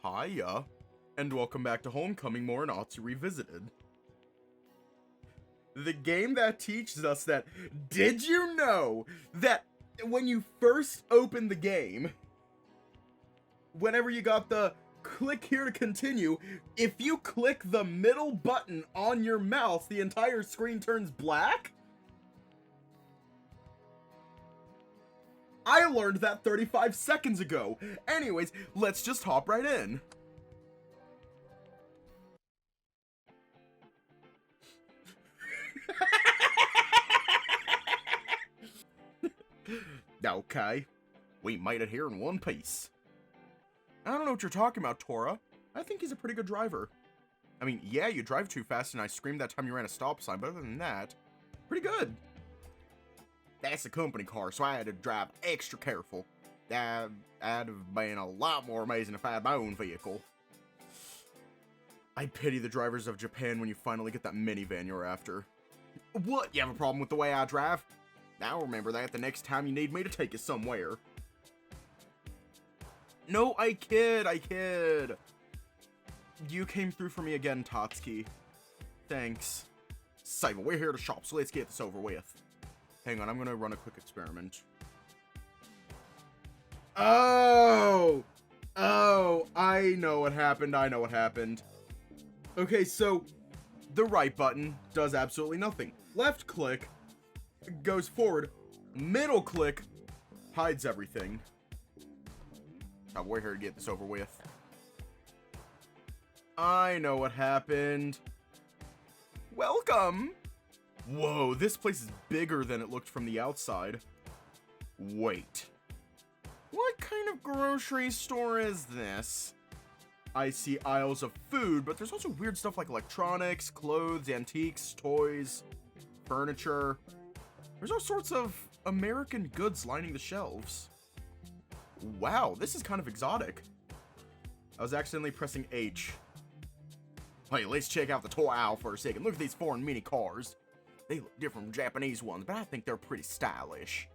Hiya, and welcome back to Homecoming Morenatsu Revisited. The game that teaches us that, did you know that when you first open the game, whenever you got the click here to continue, if you click the middle button on your mouse, the entire screen turns black? I learned that 35 seconds ago. Anyways, let's just hop right in. Okay, we made it here in one piece. I don't know what you're talking about, Tora. I think he's a pretty good driver. I mean, yeah, you drive too fast and I screamed that time you ran a stop sign, but other than that, pretty good. That's a company car, so I had to drive extra careful. That'd have been a lot more amazing if I had my own vehicle. I pity the drivers of Japan when you finally get that minivan you're after. What? You have a problem with the way I drive? I'll remember that the next time you need me to take you somewhere. No, I kid. You came through for me again, Tatsuki. Thanks. Saiba, we're here to shop, so let's get this over with. Hang on, I'm gonna run a quick experiment. Oh, I know what happened. Okay, so the right button does absolutely nothing. Left click goes forward. Middle click hides everything. Oh, we're here to get this over with. I know what happened. Welcome! Whoa, this place is bigger than it looked from the outside. Wait. What kind of grocery store is this? I see aisles of food, but there's also weird stuff like electronics, clothes, antiques, toys, furniture. There's all sorts of American goods lining the shelves. Wow, this is kind of exotic. I was accidentally pressing H. Hey, let's check out the toy aisle for a second. Look at these foreign mini cars. They look different from Japanese ones, but I think they're pretty stylish.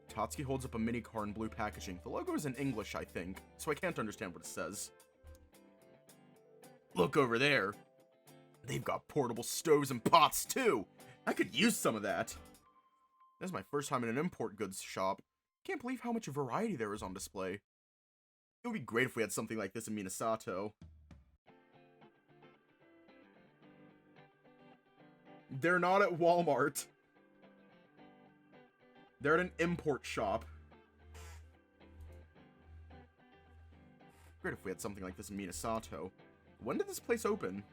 Tatsuki holds up a mini car in blue packaging. The logo is in English, I think, so I can't understand what it says. Look over there. They've got portable stoves and pots, too. I could use some of that. This is my first time in an import goods shop. Can't believe how much variety there is on display. It would be great if we had something like this in Minasato. They're not at Walmart. They're at an import shop. Great if we had something like this in Minasato. When did this place open?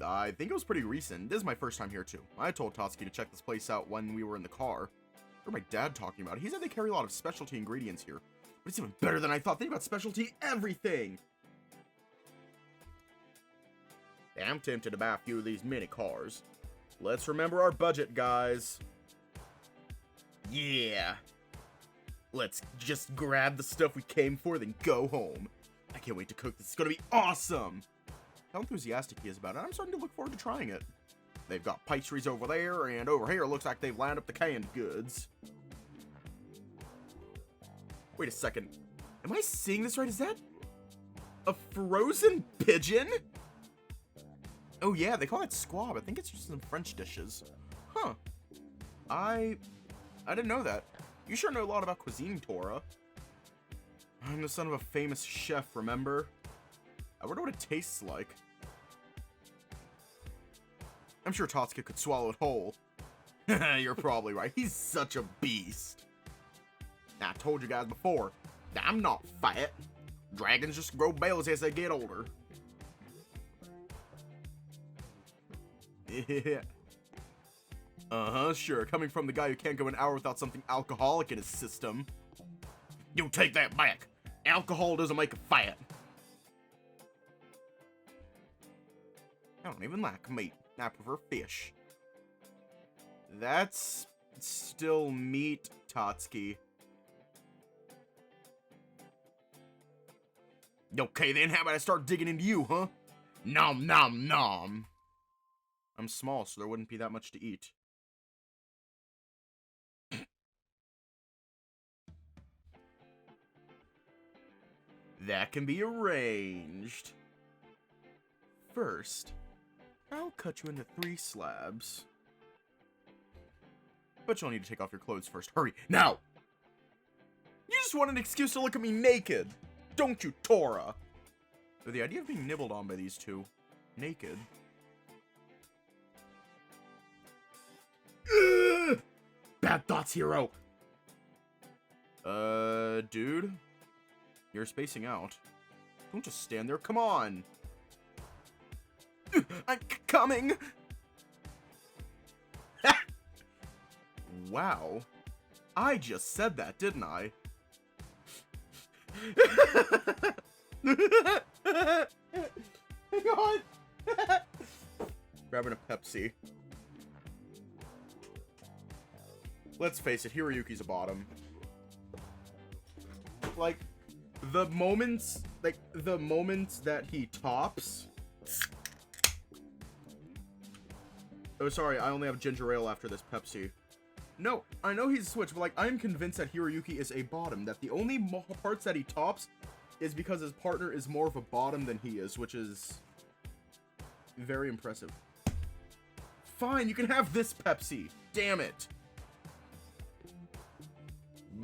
I think it was pretty recent. This is my first time here too. I told Tatsuki to check this place out when we were in the car. Or my dad talking about it. He said they carry a lot of specialty ingredients here. But it's even better than I thought. They've got specialty everything. I'm tempted to buy a few of these mini cars. Let's remember our budget, guys. Yeah. Let's just grab the stuff we came for, then go home. I can't wait to cook this. It's gonna be awesome. How enthusiastic he is about it. I'm starting to look forward to trying it. They've got pastries over there, and over here it looks like they've lined up the canned goods. Wait a second. Am I seeing this right? Is that a frozen pigeon? Oh yeah, they call it squab. I think it's just some French dishes. Huh. I didn't know that. You sure know a lot about cuisine, Tora. I'm the son of a famous chef, remember? I wonder what it tastes like. I'm sure Tatsuki could swallow it whole. You're probably right. He's such a beast. Now, I told you guys before, I'm not fat. Dragons just grow bellies as they get older. Yeah. Uh-huh, sure. Coming from the guy who can't go an hour without something alcoholic in his system. You take that back. Alcohol doesn't make a fat. I don't even like meat. I prefer fish. That's still meat, Tatsuki. Okay then, how about I start digging into you, huh? Nom nom nom. I'm small, so there wouldn't be that much to eat. That can be arranged. First, I'll cut you into 3 slabs. But you'll need to take off your clothes first. Hurry, now! You just want an excuse to look at me naked, don't you, Tora? So the idea of being nibbled on by these two, naked... Ugh! Bad thoughts, hero! Dude? You're spacing out. Don't just stand there, come on! I'm coming! Wow. I just said that, didn't I? Hang on! Grabbing a Pepsi. Let's face it, Hiroyuki's a bottom. Like, the moments that he tops... Oh, sorry, I only have ginger ale after this Pepsi. No, I know he's a switch, but, like, I'm convinced that Hiroyuki is a bottom. That the only parts that he tops is because his partner is more of a bottom than he is, which is very impressive. Fine, you can have this Pepsi. Damn it.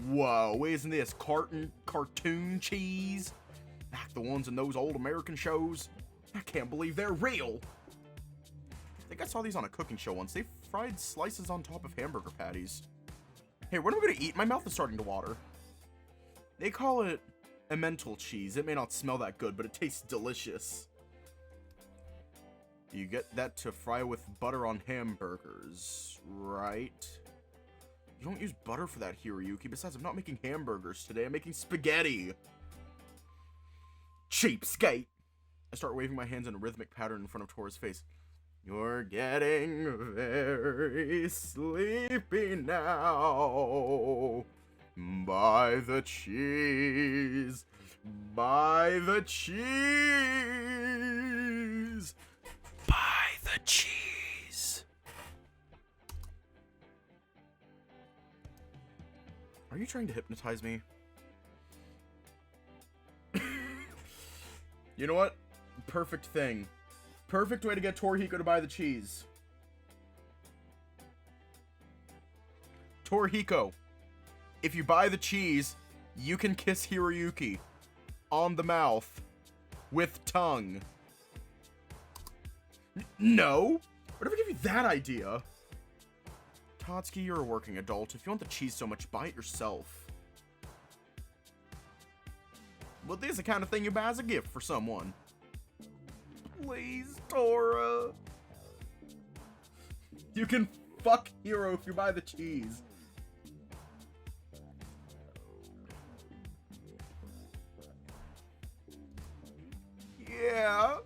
Whoa, isn't this cartoon cheese? Like the ones in those old American shows? I can't believe they're real. I think I saw these on a cooking show once. They fried slices on top of hamburger patties. Hey, what am I gonna eat? My mouth is starting to water. They call it emmental cheese. It may not smell that good, but it tastes delicious. You get that to fry with butter on hamburgers, right? You don't use butter for that, Hiroyuki. Besides, I'm not making hamburgers today. I'm making spaghetti. Cheapskate. I start waving my hands in a rhythmic pattern in front of Tora's face. You're getting very sleepy now. By the cheese. By the cheese. By the cheese. Are you trying to hypnotize me? You know what? Perfect thing. Perfect way to get Torihiko to buy the cheese. Torihiko, if you buy the cheese, you can kiss Hiroyuki on the mouth with tongue. No? What if I give you that idea? Tatsuki, you're a working adult. If you want the cheese so much, buy it yourself. Well, this is the kind of thing you buy as a gift for someone. Please, Tora. You can fuck Hiro if you buy the cheese. Yeah.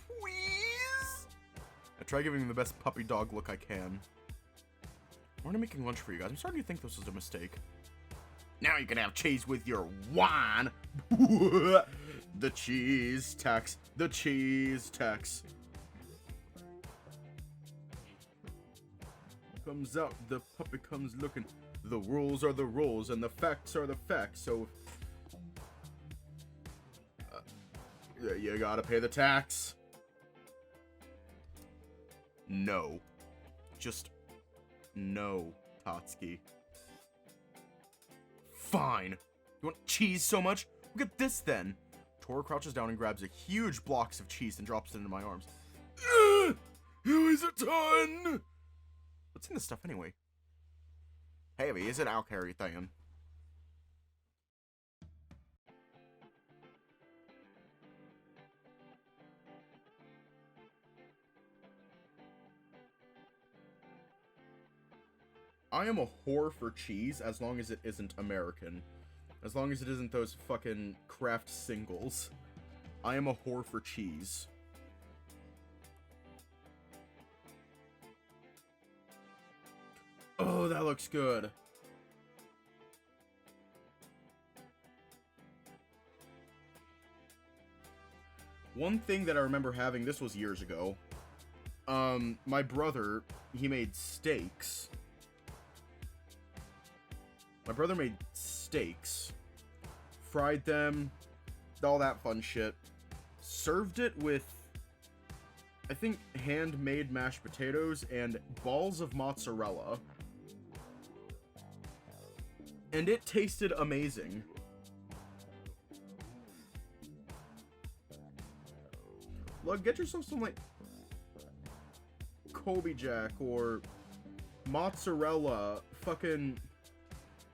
Please. I try giving him the best puppy dog look I can. Why am I making lunch for you guys? I'm starting to think this was a mistake. Now you can have cheese with your wine. The cheese tax. The cheese tax. Comes out, the puppy comes looking. The rules are the rules, and the facts are the facts. So, you gotta pay the tax. No. Just no, Tatsuki. Fine. You want cheese so much? Look at this then. Tora crouches down and grabs a huge blocks of cheese and drops it into my arms. Who is a ton? What's in this stuff anyway? Heavy, is it? I'll carry it then. I am a whore for cheese as long as it isn't American. As long as it isn't those fucking Kraft singles. I am a whore for cheese. Oh, that looks good. One thing that I remember having, this was years ago. My brother, he made steaks. My brother made steaks, fried them, all that fun shit. Served it with, I think, handmade mashed potatoes and balls of mozzarella. And it tasted amazing. Look, get yourself some, like, Kobe Jack or mozzarella, fucking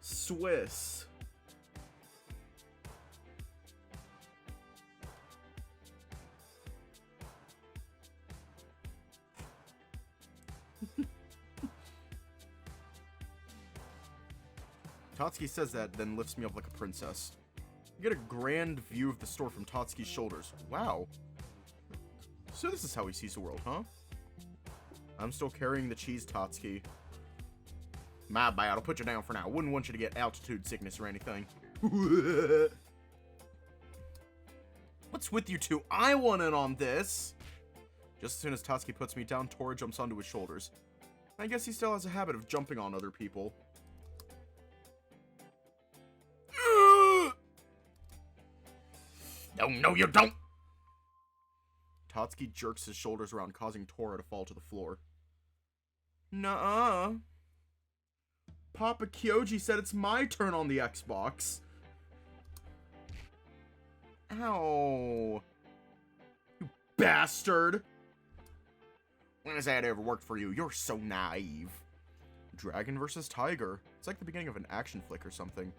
Swiss. Tatsuki says that, then lifts me up like a princess. You get a grand view of the store from Tatsuki's shoulders. Wow. So this is how he sees the world, huh? I'm still carrying the cheese, Tatsuki. My bad, I'll put you down for now. Wouldn't want you to get altitude sickness or anything. What's with you two? I want in on this. Just as soon as Tatsuki puts me down, Tora jumps onto his shoulders. I guess he still has a habit of jumping on other people. No, you don't! Tatsuki jerks his shoulders around, causing Tora to fall to the floor. Nuh-uh. Papa Kyoji said it's my turn on the Xbox. Ow. You bastard. When has that ever worked for you? You're so naive. Dragon versus Tiger. It's like the beginning of an action flick or something.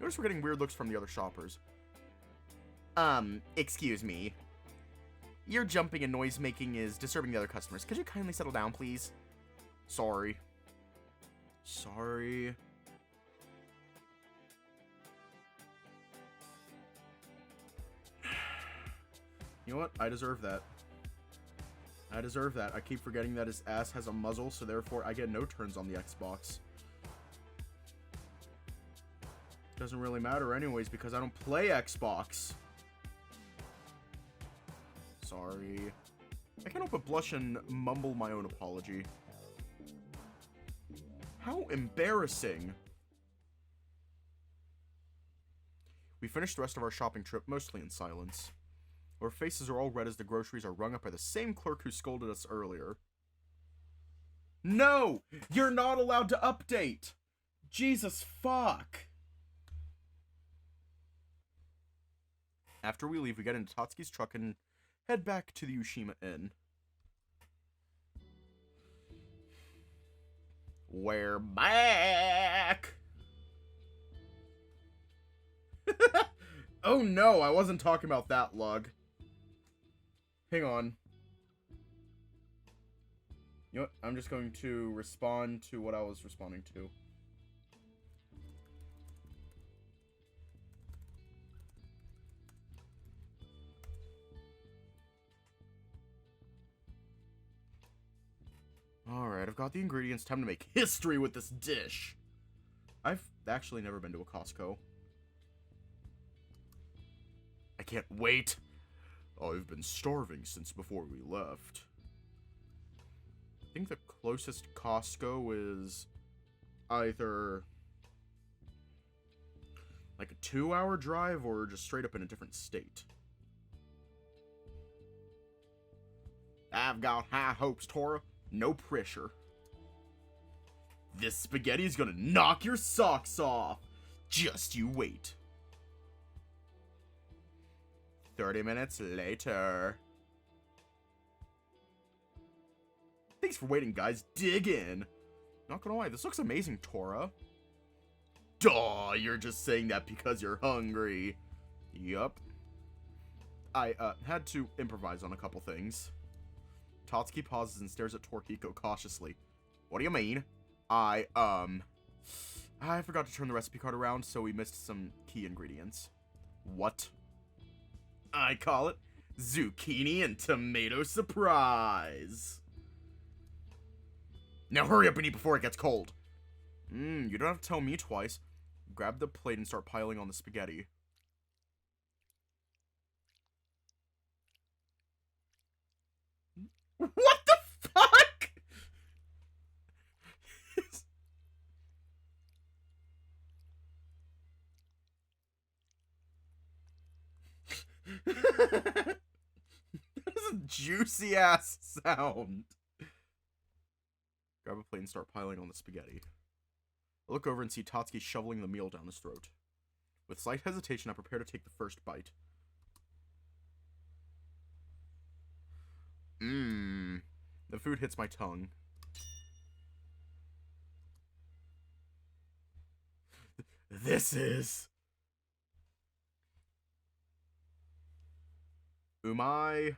Notice we're getting weird looks from the other shoppers. Excuse me. Your jumping and noise making is disturbing the other customers. Could you kindly settle down, please? Sorry. Sorry. You know what? I deserve that. I deserve that. I keep forgetting that his ass has a muzzle, so therefore I get no turns on the Xbox. Doesn't really matter anyways, because I don't play Xbox. Sorry. I can't help but blush and mumble my own apology. How embarrassing. We finished the rest of our shopping trip mostly in silence. Our faces are all red as the groceries are rung up by the same clerk who scolded us earlier. No! You're not allowed to update! Jesus fuck! After we leave, we get into Tatsuki's truck and head back to the Yushima Inn. We're back! Oh no, I wasn't talking about that, Lug. Hang on. You know what? I'm just going to respond to what I was responding to. Alright, I've got the ingredients. Time to make history with this dish. I've actually never been to a Costco. I can't wait. I've been starving since before we left. I think the closest Costco is either like a 2-hour drive or just straight up in a different state. I've got high hopes, Tora. No pressure. This spaghetti is gonna knock your socks off. Just you wait. 30 minutes later. Thanks for waiting, guys. Dig in. Not gonna lie, this looks amazing, Tora. Duh, you're just saying that because you're hungry. Yup. I, had to improvise on a couple things. Tatsuki pauses and stares at Toriko cautiously. What do you mean? I forgot to turn the recipe card around, so we missed some key ingredients. What? I call it zucchini and tomato surprise. Now hurry up and eat before it gets cold. You don't have to tell me twice. Grab the plate and start piling on the spaghetti. What the fuck? juicy ass sound. Grab a plate and start piling on the spaghetti. I look over and see Tatsuki shoveling the meal down his throat. With slight hesitation, I prepare to take the first bite. Mmm. The food hits my tongue. This is... umai,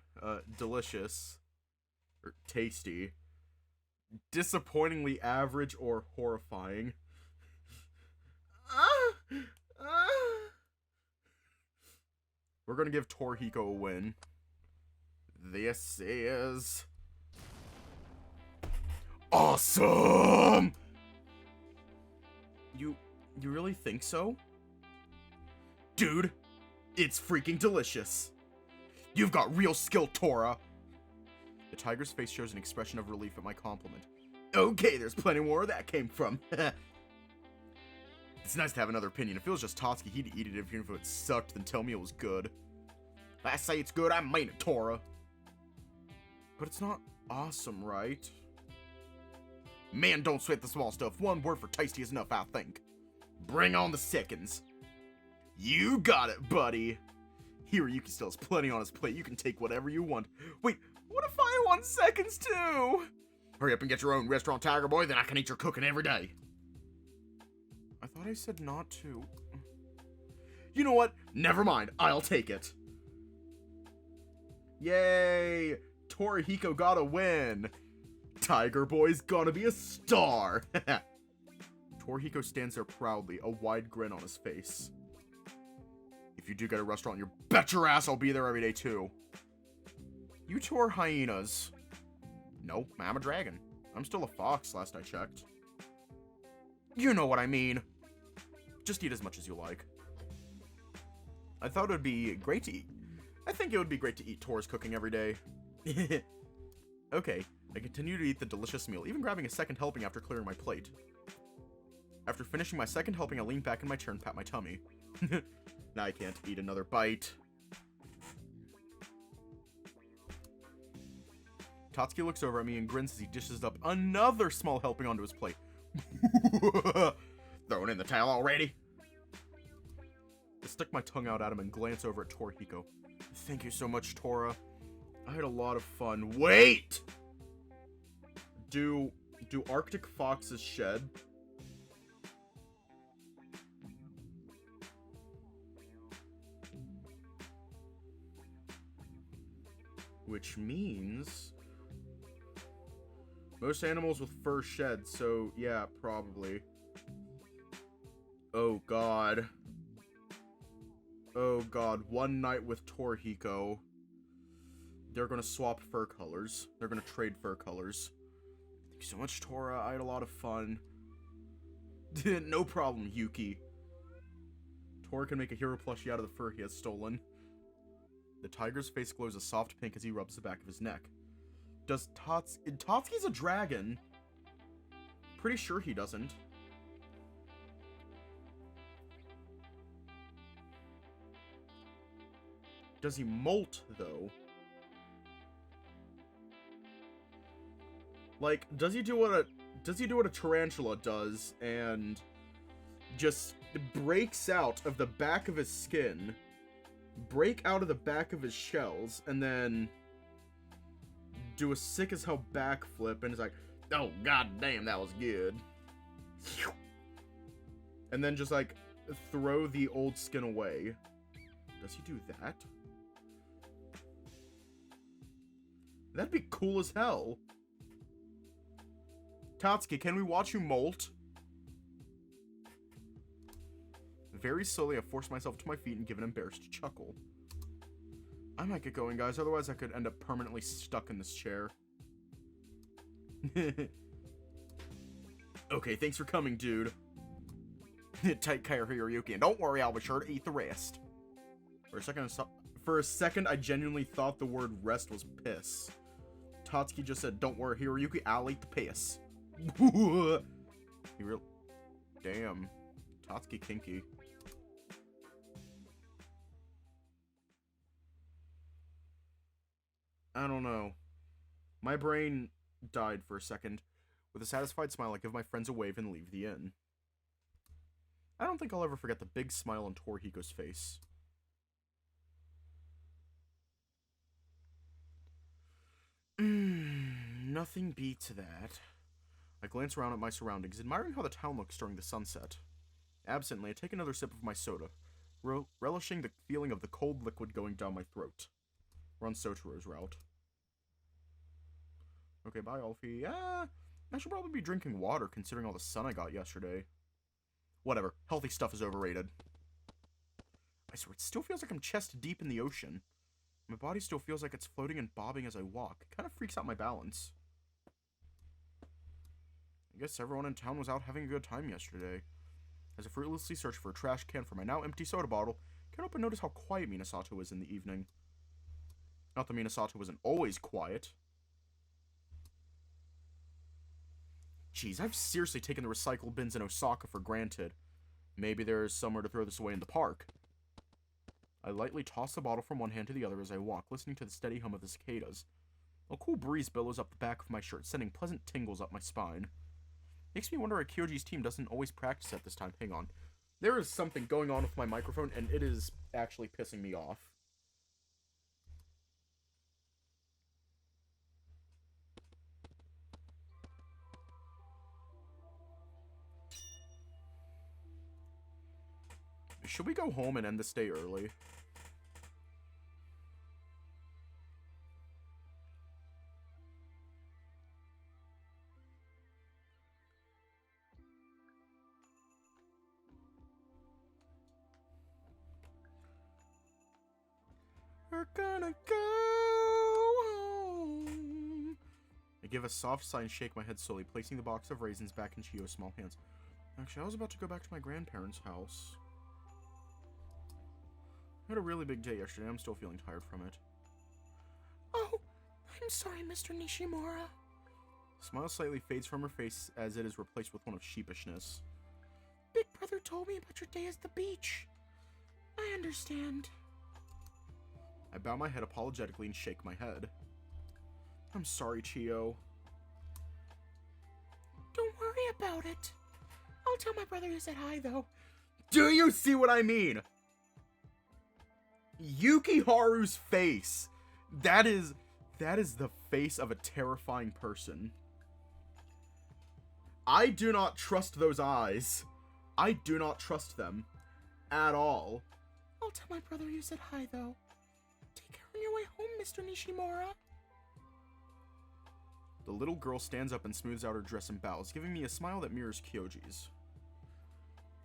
delicious, or tasty, disappointingly average, or horrifying. We're gonna give Torihiko a win. This is... awesome! You really think so? Dude, it's freaking delicious. You've got real skill, Tora. The tiger's face shows an expression of relief at my compliment. Okay, there's plenty more where that came from. It's nice to have another opinion. If it was just Tatsuki, he'd eat it even if it sucked, then tell me it was good. If I say it's good, I mean it, Tora. But it's not awesome, right? Man, don't sweat the small stuff. One word for tasty is enough, I think. Bring on the seconds. You got it, buddy. Hiroyuki still has plenty on his plate. You can take whatever you want. Wait, what if I want seconds too? Hurry up and get your own restaurant, Tiger Boy, then I can eat your cooking every day. I thought I said not to. You know what? Never mind. I'll take it. Yay! Torihiko got a win. Tiger Boy's gonna be a star. Torihiko stands there proudly, a wide grin on his face. If you do get a restaurant, you bet your ass I'll be there every day too. You two are hyenas. Nope, I'm a dragon. I'm still a fox, last I checked. You know what I mean. Just eat as much as you like. I thought it would be great to eat. I think it would be great to eat Tora's cooking every day. Okay, I continue to eat the delicious meal, even grabbing a second helping after clearing my plate. After finishing my second helping, I lean back in my chair and pat my tummy. Now I can't eat another bite. Tatsuki looks over at me and grins as he dishes up another small helping onto his plate. Throwing in the towel already? I stick my tongue out at him and glance over at Torihiko. Thank you so much, Tora. I had a lot of fun. Wait! Do Arctic foxes shed? Which means most animals with fur shed, so yeah, probably. Oh god. Oh god, one night with Torihiko. They're gonna swap fur colors. They're gonna trade fur colors. Thank you so much, Tora. I had a lot of fun. No problem, Yuki. Tora can make a hero plushie out of the fur he has stolen. The tiger's face glows a soft pink as he rubs the back of his neck. Does Tatsuki's a dragon? Pretty sure he doesn't. Does he molt, though? Like, does he do what a tarantula does and just breaks out of the back of his skin, break out of the back of his shells, and then do a sick as hell backflip, and it's like, oh god damn, that was good. And then just like throw the old skin away. Does he do that? That'd be cool as hell. Tatsuki, can we watch you molt? Very slowly, I force myself to my feet and give an embarrassed chuckle. I might get going, guys, otherwise I could end up permanently stuck in this chair. Okay, thanks for coming, dude. Take care, Hiroyuki, and don't worry, I'll be sure to eat the rest. For a second, I genuinely thought the word rest was piss. Tatsuki just said, don't worry, Hiroyuki, I'll eat the piss. He real... Damn. Tatsuki kinky. I don't know. My brain died for a second. With a satisfied smile, I give my friends a wave and leave the inn. I don't think I'll ever forget the big smile on Torihiko's face. Nothing beats that. I glance around at my surroundings, admiring how the town looks during the sunset. Absently, I take another sip of my soda, relishing the feeling of the cold liquid going down my throat. We're on Soutarou's route. Okay, bye, Alfie. I should probably be drinking water, considering all the sun I got yesterday. Whatever. Healthy stuff is overrated. I swear, it still feels like I'm chest deep in the ocean. My body still feels like it's floating and bobbing as I walk. It kind of freaks out my balance. I guess everyone in town was out having a good time yesterday. As I fruitlessly search for a trash can for my now empty soda bottle, I can't help but notice how quiet Minasato is in the evening. Not that Minasato wasn't always quiet. Jeez, I've seriously taken the recycle bins in Osaka for granted. Maybe there's somewhere to throw this away in the park. I lightly toss the bottle from one hand to the other as I walk, listening to the steady hum of the cicadas. A cool breeze billows up the back of my shirt, sending pleasant tingles up my spine. Makes me wonder why Kyoji's team doesn't always practice at this time. Hang on. There is something going on with my microphone, and it is actually pissing me off. Should we go home and end this day early? We're gonna go home. I give a soft sigh and shake my head slowly, placing the box of raisins back in Chio's small hands. Actually, I was about to go back to my grandparents' house. I had a really big day yesterday. I'm still feeling tired from it. Oh, I'm sorry, Mr. Nishimura. The smile slightly fades from her face as it is replaced with one of sheepishness. Big brother told me about your day at the beach. I understand. I bow my head apologetically and shake my head. I'm sorry, Chio. Don't worry about it. I'll tell my brother you said hi, though. Do you see what I mean? Yukiharu's face. That is the face of a terrifying person. I do not trust those eyes. I do not trust them. At all. I'll tell my brother you said hi, though. Take care on your way home, Mr. Nishimura. The little girl stands up and smooths out her dress and bows, giving me a smile that mirrors Kyoji's.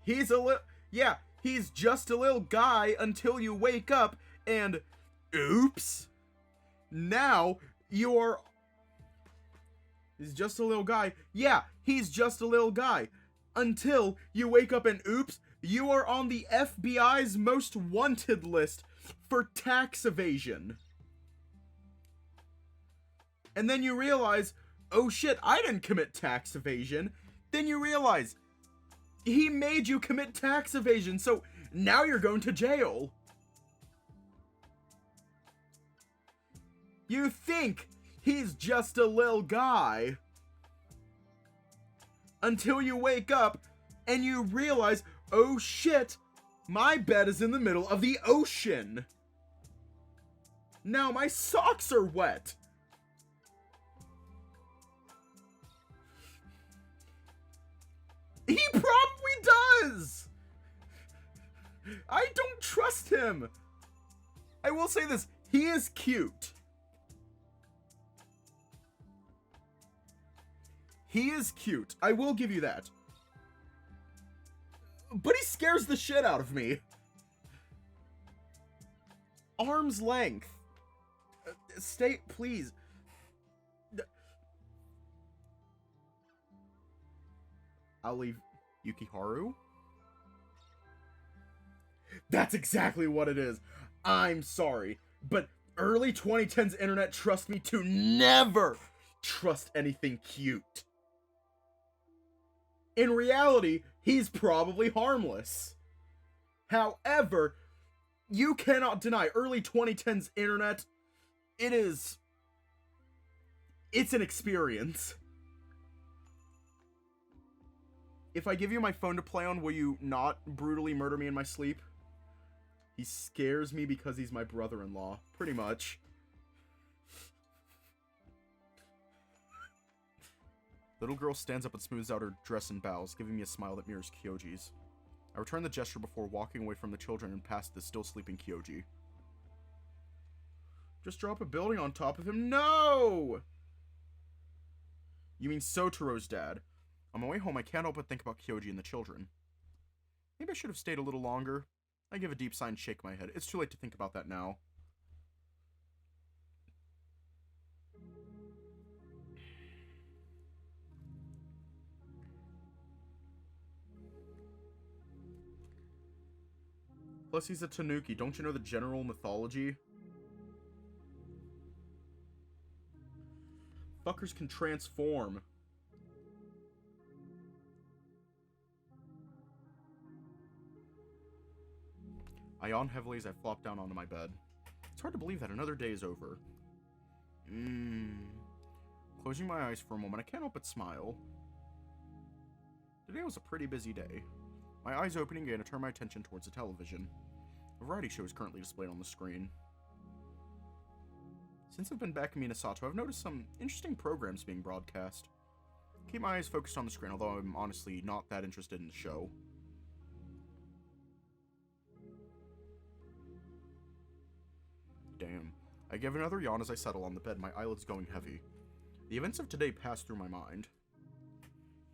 He's just a little guy until you wake up and... Oops! Now, you are... He's just a little guy. Yeah, he's just a little guy. Until you wake up and oops, you are on the FBI's most wanted list for tax evasion. And then you realize, oh shit, I didn't commit tax evasion. Then you realize, he made you commit tax evasion, so now you're going to jail. You think he's just a little guy. Until you wake up and you realize, oh shit, my bed is in the middle of the ocean. Now my socks are wet. He probably does. I don't trust him. I will say this, he is cute. He is cute. I will give you that. But he scares the shit out of me. Arm's length. Stay, please. I'll leave Yukiharu. That's exactly what it is. I'm sorry, but early 2010s internet trust me to never trust anything cute. In reality, he's probably harmless. However, you cannot deny early 2010s internet, it is It's an experience. If I give you my phone to play on, will you not brutally murder me in my sleep? He scares me because he's my brother-in-law. Pretty much. Little girl stands up and smooths out her dress and bows, giving me a smile that mirrors Kyoji's. I return the gesture before walking away from the children and past the still sleeping Kyoji. Just drop a building on top of him? No! You mean Soutarou's dad. On my way home, I can't help but think about Kyoji and the children. Maybe I should have stayed a little longer. I give a deep sigh and shake my head. It's too late to think about that now. Plus, he's a tanuki. Don't you know the general mythology? Fuckers can transform. I yawn heavily as I flop down onto my bed. It's hard to believe that another day is over. Closing my eyes for a moment, I can't help but smile. Today was a pretty busy day. My eyes opening again, I turn my attention towards the television. A variety show is currently displayed on the screen. Since I've been back in Minasato, I've noticed some interesting programs being broadcast. I keep my eyes focused on the screen, although I'm honestly not that interested in the show. Damn. I give another yawn as I settle on the bed, my eyelids going heavy. The events of today pass through my mind.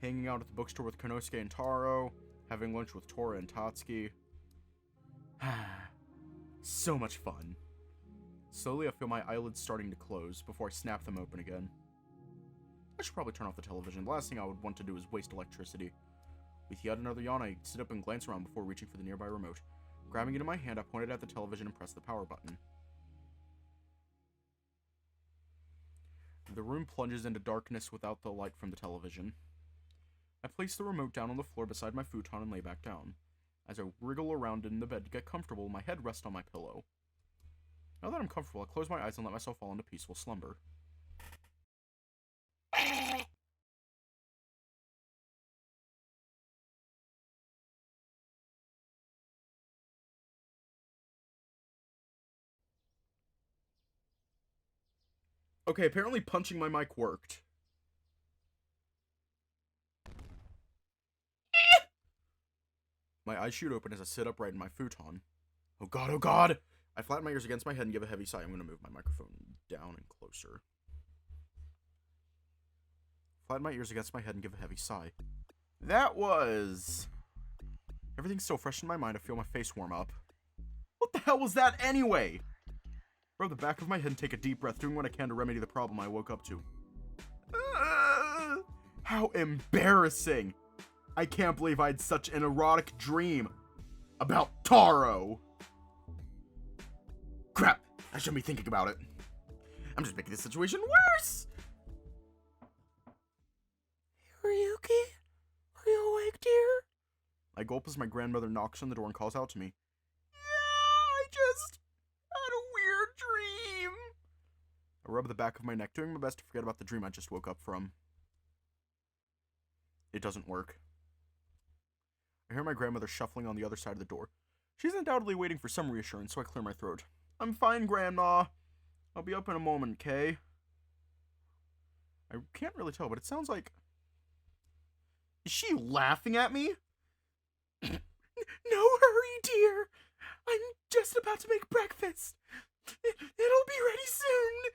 Hanging out at the bookstore with Konosuke and Taro, having lunch with Tora and Tatsuki. So much fun. Slowly, I feel my eyelids starting to close before I snap them open again. I should probably turn off the television. The last thing I would want to do is waste electricity. With yet another yawn, I sit up and glance around before reaching for the nearby remote. Grabbing it in my hand, I point it at the television and press the power button. The room plunges into darkness without the light from the television. I place the remote down on the floor beside my futon and lay back down. As I wriggle around in the bed to get comfortable, my head rests on my pillow. Now that I'm comfortable, I close my eyes and let myself fall into peaceful slumber. Okay, apparently punching my mic worked. My eyes shoot open as I sit upright in my futon. Oh god, oh god! I flatten my ears against my head and give a heavy sigh. I'm going to move my microphone down and closer. Flatten my ears against my head and give a heavy sigh. That was... Everything's so fresh in my mind, I feel my face warm up. What the hell was that anyway? Rub the back of my head and take a deep breath, doing what I can to remedy the problem I woke up to. How embarrassing! I can't believe I had such an erotic dream about Taro. Crap, I shouldn't be thinking about it. I'm just making this situation worse. Ryuki, are you awake, dear? I gulp as my grandmother knocks on the door and calls out to me. Yeah, I just had a weird dream. I rub the back of my neck, doing my best to forget about the dream I just woke up from. It doesn't work. I hear my grandmother shuffling on the other side of the door. She's undoubtedly waiting for some reassurance, so I clear my throat. I'm fine, Grandma. I'll be up in a moment, Kay. I can't really tell, but it sounds like... Is she laughing at me? No hurry, dear. I'm just about to make breakfast. It'll be ready soon.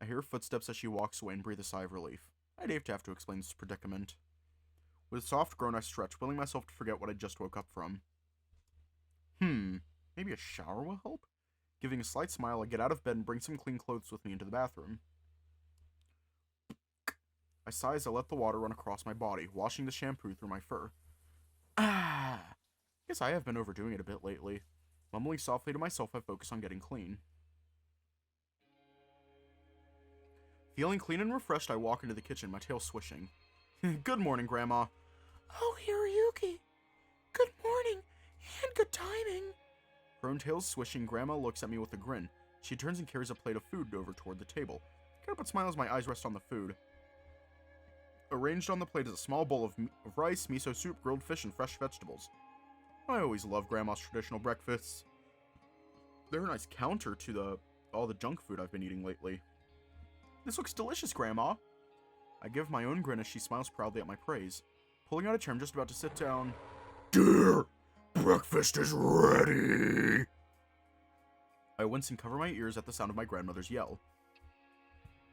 I hear her footsteps as she walks away and breathe a sigh of relief. I'd hate to have to explain this predicament. With a soft groan, I stretch, willing myself to forget what I just woke up from. Maybe a shower will help? Giving a slight smile, I get out of bed and bring some clean clothes with me into the bathroom. I sigh as I let the water run across my body, washing the shampoo through my fur. Guess I have been overdoing it a bit lately. Mumbling softly to myself, I focus on getting clean. Feeling clean and refreshed, I walk into the kitchen, my tail swishing. Good morning, Grandma. Oh, Hiroyuki. Good morning, and good timing. Her own tail swishing, Grandma looks at me with a grin. She turns and carries a plate of food over toward the table. can't help but smile as my eyes rest on the food. Arranged on the plate is a small bowl of rice, miso soup, grilled fish, and fresh vegetables. I always love Grandma's traditional breakfasts. They're a nice counter to all the junk food I've been eating lately. This looks delicious, Grandma. I give my own grin as she smiles proudly at my praise. Pulling out a chair, I'm just about to sit down. Dear, breakfast is ready! I wince and cover my ears at the sound of my grandmother's yell.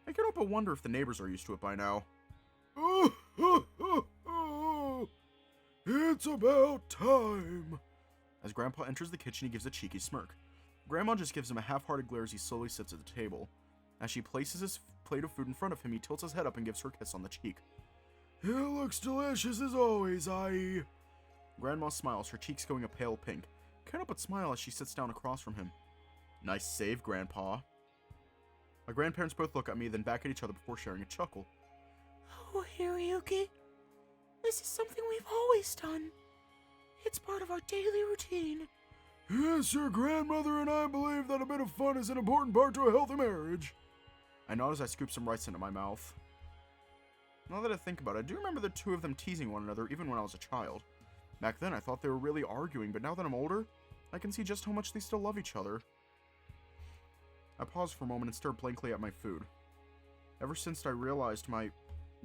I can't help but wonder if the neighbors are used to it by now. It's about time. As Grandpa enters the kitchen, he gives a cheeky smirk. Grandma just gives him a half-hearted glare as he slowly sits at the table. As she places his plate of food in front of him, he tilts his head up and gives her a kiss on the cheek. It looks delicious as always, Ai. Grandma smiles, her cheeks going a pale pink. Can't help but smile as she sits down across from him. Nice save, Grandpa. My grandparents both look at me, then back at each other before sharing a chuckle. Oh, Hiroyuki, this is something we've always done. It's part of our daily routine. Yes, your grandmother and I believe that a bit of fun is an important part to a healthy marriage. I nod as I scoop some rice into my mouth. Now that I think about it, I do remember the two of them teasing one another even when I was a child. Back then, I thought they were really arguing, but now that I'm older, I can see just how much they still love each other. I pause for a moment and stare blankly at my food. Ever since I realized my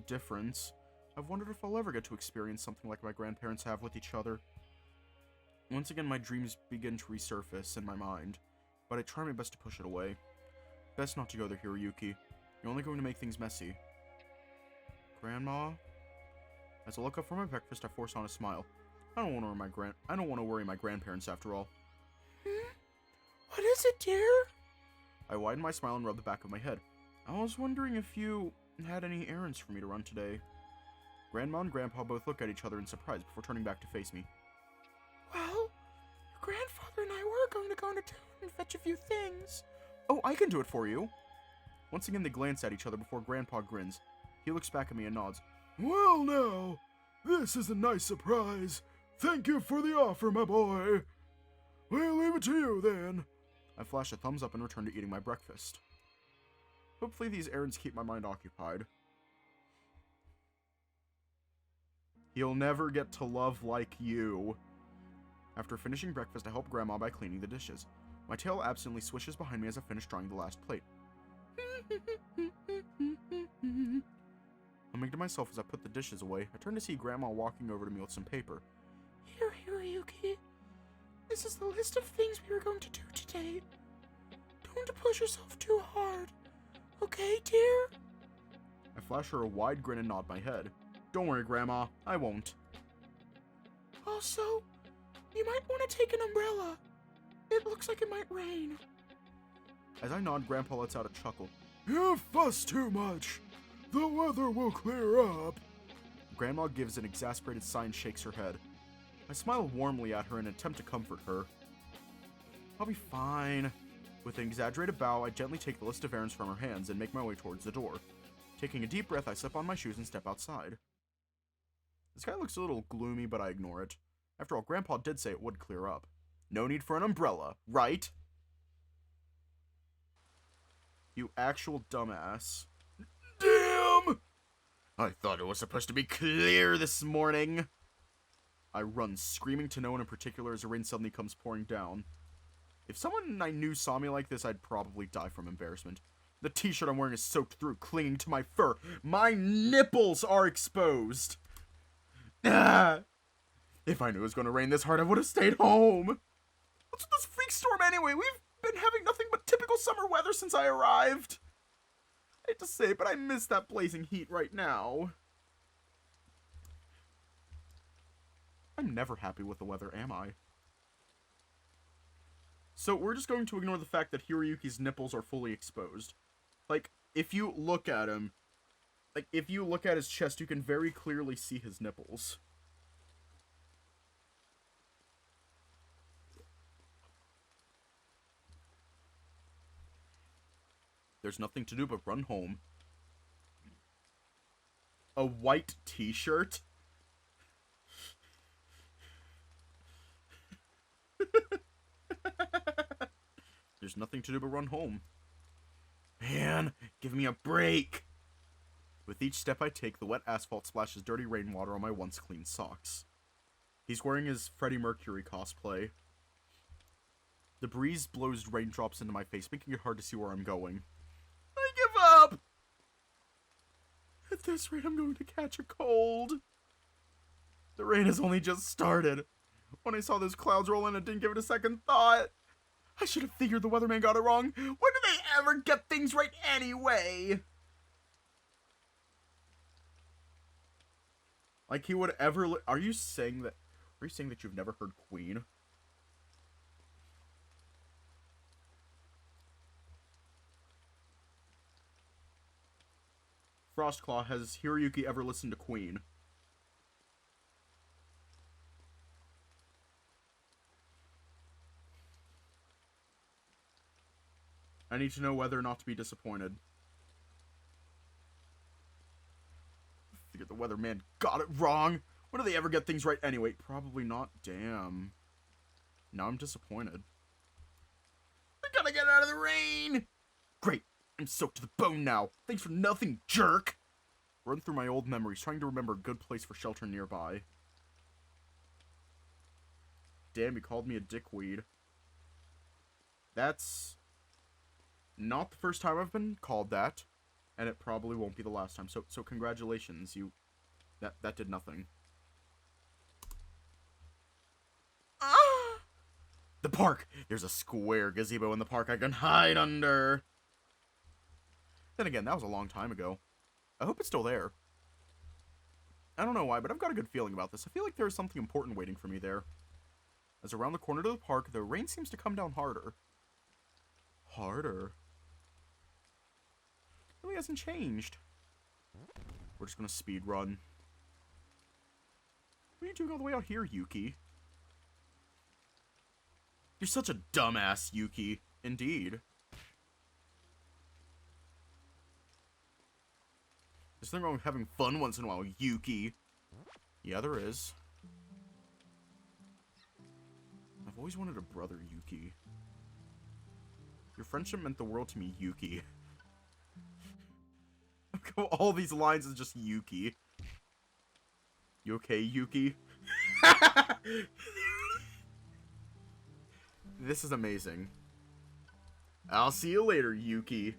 difference, I've wondered if I'll ever get to experience something like my grandparents have with each other. Once again, my dreams begin to resurface in my mind, but I try my best to push it away. Best not to go there, Hiroyuki. You're only going to make things messy. Grandma? As I look up from my breakfast, I force on a smile. I don't want to worry my grandparents after all. What is it, dear? I widen my smile and rub the back of my head. I was wondering if you had any errands for me to run today. Grandma and Grandpa both look at each other in surprise before turning back to face me. Well, your grandfather and I were going to go into town and fetch a few things. Oh, I can do it for you. Once again, they glance at each other before Grandpa grins. He looks back at me and nods. Well, now, this is a nice surprise. Thank you for the offer, my boy. We'll leave it to you, then. I flash a thumbs up and return to eating my breakfast. Hopefully these errands keep my mind occupied. He'll never get to love like you. After finishing breakfast, I help Grandma by cleaning the dishes. My tail absently swishes behind me as I finish drying the last plate. Humming to myself as I put the dishes away, I turn to see Grandma walking over to me with some paper. Here, Hiroyuki. This is the list of things we were going to do today. Don't push yourself too hard. Okay, dear? I flash her a wide grin and nod my head. Don't worry, Grandma. I won't. Also, you might want to take an umbrella. It looks like it might rain. As I nod, Grandpa lets out a chuckle. You fuss too much. The weather will clear up. Grandma gives an exasperated sigh and shakes her head. I smile warmly at her in an attempt to comfort her. I'll be fine. With an exaggerated bow, I gently take the list of errands from her hands and make my way towards the door. Taking a deep breath, I slip on my shoes and step outside. The sky looks a little gloomy, but I ignore it. After all, Grandpa did say it would clear up. No need for an umbrella, right? You actual dumbass. Damn! I thought it was supposed to be clear this morning. I run, screaming to no one in particular as the rain suddenly comes pouring down. If someone I knew saw me like this, I'd probably die from embarrassment. The t-shirt I'm wearing is soaked through, clinging to my fur. My nipples are exposed. Ah! If I knew it was going to rain this hard, I would have stayed home. What's with this freak storm anyway? We've been having nothing but typical summer weather since I arrived. I hate to say it, but I miss that blazing heat right now. I'm never happy with the weather, am I? So we're just going to ignore the fact that Hiroyuki's nipples are fully exposed. Like, if you look at him, like, if you look at his chest, you can very clearly see his nipples. There's nothing to do but run home. A white t-shirt? There's nothing to do but run home. Man, Give me a break! With each step I take, the wet asphalt splashes dirty rainwater on my once clean socks. He's wearing his Freddie Mercury cosplay. The breeze blows raindrops into my face, making it hard to see where I'm going. I give up! At this rate, I'm going to catch a cold. The rain has only just started. When I saw those clouds roll in, I didn't give it a second thought. I should have figured the weatherman got it wrong. When do they ever get things right anyway? Like he would ever... Are you saying that you've never heard Queen? Frostclaw, has Hiroyuki ever listened to Queen? I need to know whether or not to be disappointed. I figure the weatherman got it wrong. When do they ever get things right anyway? Probably not. Damn. Now I'm disappointed. I gotta get out of the rain! Great. I'm soaked to the bone now. Thanks for nothing, jerk! Run through my old memories, trying to remember a good place for shelter nearby. Damn, he called me a dickweed. That's not the first time I've been called that, and it probably won't be the last time. So congratulations, that did nothing. Ah! The park! There's a square gazebo in the park I can hide under. Then again, that was a long time ago. I hope it's still there. I don't know why, but I've got a good feeling about this. I feel like there's something important waiting for me there. As around the corner to the park, the rain seems to come down harder. Harder? Really hasn't changed. We're just gonna speed run. What are you doing all the way out here, Yuki? You're such a dumbass, Yuki. Indeed. There's nothing wrong with having fun once in a while, Yuki. Yeah, there is. I've always wanted a brother, Yuki. Your friendship meant the world to me, Yuki. All these lines is just Yuki. You okay, Yuki? This is amazing. I'll see you later, Yuki.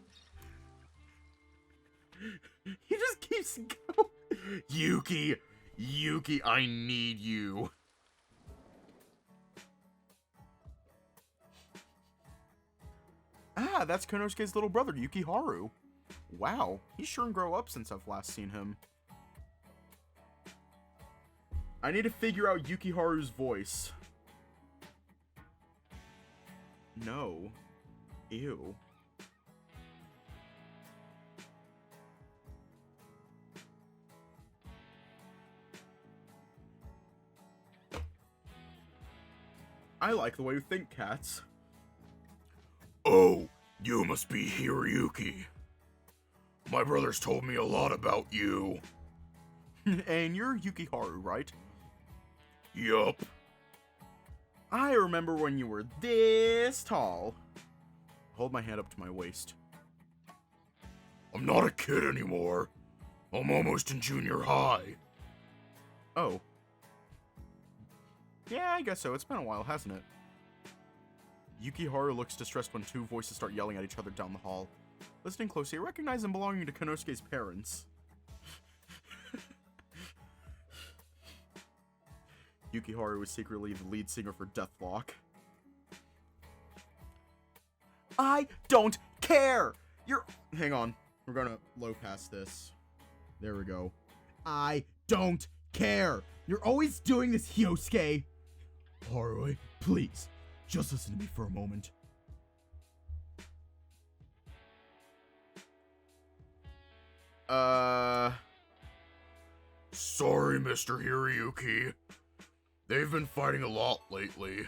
He just keeps going. Yuki! Yuki, I need you. Ah, that's Konosuke's little brother, Yukiharu. Wow, he's sure grown up since I've last seen him. I need to figure out Yukiharu's voice. No. Ew. I like the way you think, cats. Oh, you must be Hiroyuki. My brothers told me a lot about you. And you're Yukiharu, right? Yup. I remember when you were this tall. Hold my hand up to my waist. I'm not a kid anymore. I'm almost in junior high. Oh. Yeah, I guess so. It's been a while, hasn't it? Yukiharu looks distressed when two voices start yelling at each other down the hall. Listening closely, I recognize them belonging to Konosuke's parents. Yukiharu is secretly the lead singer for Deathlock. I don't care! Hang on. We're gonna low pass this. There we go. I don't care! You're always doing this, Hyosuke! Haru, please, just listen to me for a moment. Sorry, Mr. Hiroyuki. They've been fighting a lot lately.